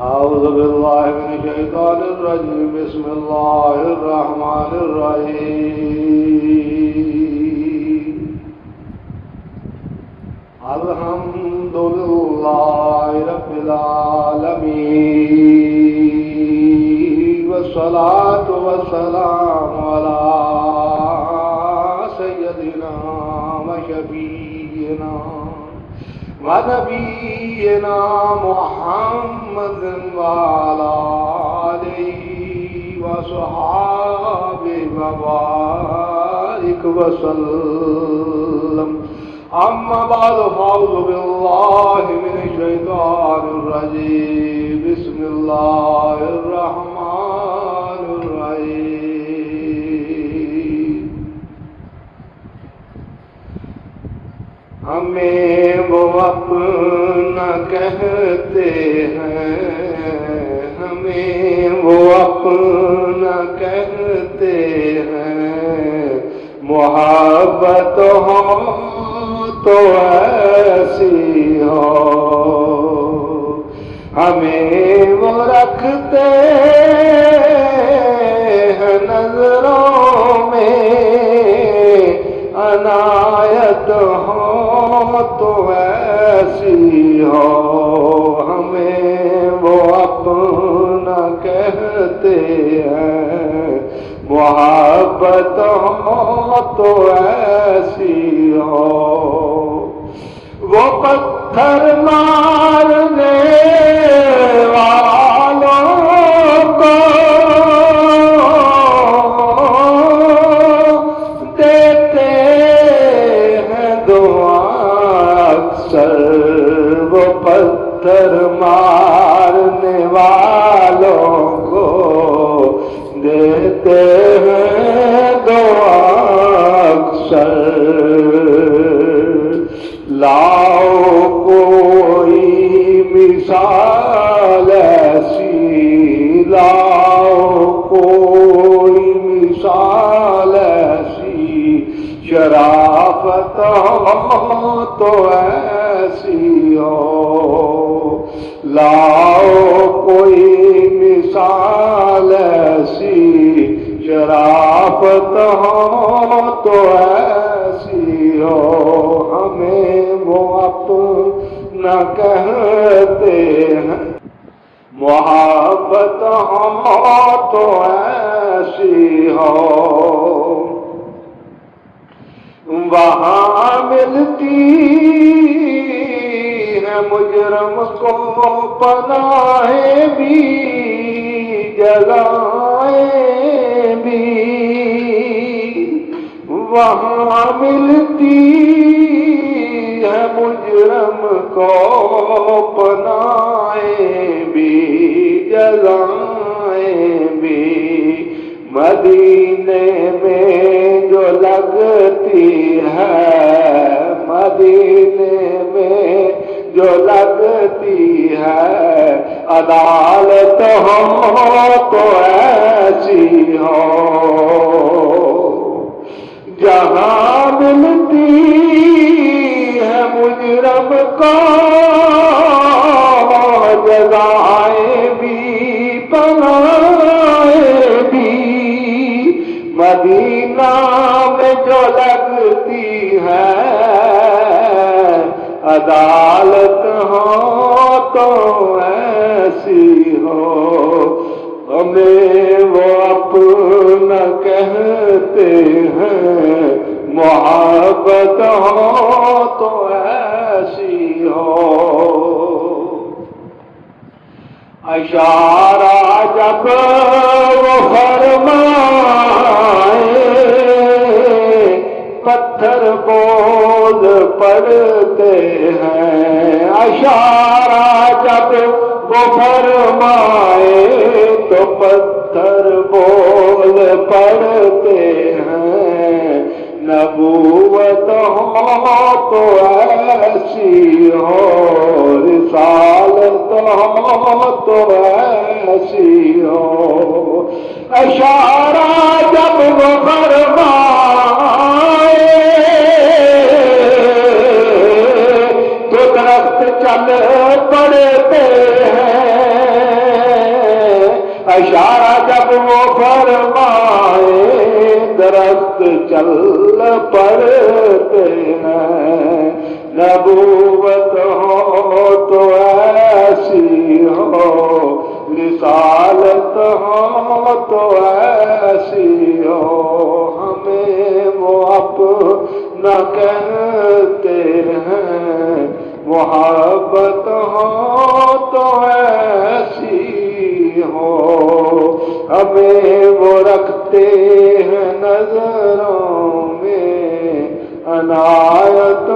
أعوذ بالله من الشيطان الرجيم. بسم الله الرحمن الرحيم. الحمد لله رب العالمين، والصلاة والسلام على سيدنا وشفيعنا ونبينا محمد وعلى آله وصحبه وبارك وسلم. أما بعد فأعوذ بالله من الشيطان الرجيم. بسم الله الرحمن الرحيم. ہمیں وہ اپنا کہتے ہیں، ہمیں وہ اپنا کہتے ہیں، محبت ہو تو ایسی ہو. ہمیں وہ رکھتے ہیں نظروں میں، عنایت ہو تو ایسی ہو. ہمیں وہ اپنا کہتے ہیں، محبت ہو تو ایسی ہو. وہ پتھر مارنے والوں کو دیتے ہیں دعا اکثر. وہ پتھر مارنے والوں کو دیتے ہیں دعا اکثر. لاؤ کوئی مثال ایسی، لاؤ کوئی مثال ایسی، شرافت ہو تو ایسی ہو. لاؤ کوئی مثال ایسی، شرافت ہو تو ایسی ہو. ہمیں وہ اپنا کہتے ہیں، محبت ہو تو ایسی ہو. وہاں ملتی ہے مجرم کو پناہیں بھی، جلائیں بھی. وہاں ملتی ہے مجرم کو پناہیں بھی، جلائیں بھی. مدینے میں جو لگتی ہے، مدینے میں جو لگتی ہے، عدالت ہو تو ایسی ہو. جہاں ملتی ہے مجرم کو جزائیں بھی، پناہیں بھی. مدینہ میں جو لگتی ہے عدالت ہو تو ایسی ہو. ہمیں وہ اپنا کہتے ہیں، محبت ہو تو ایسی ہو. اشارہ جب وہ فرمائے، پتھر بول پڑتے ہیں. اشارہ جب وہ فرمائے تو پتھر بول پڑتے ہیں. نبوت ہو تو ایسی ہو، رسالت ہو تو ایسی ہو. اشارہ جب وہ فرمائے تو درخت چل پڑتے ہیں. اشارہ جب وہ فرمائے درخت چل پڑتے ہیں، نبوت ہو تو ایسی ہو، رسالت ہو تو ایسی ہو، ہمیں وہ اپنا کہتے ہیں، محبت ہو تو ایسی ہو، ہمیں وہ رکھتے ہیں نظروں میں، عنایت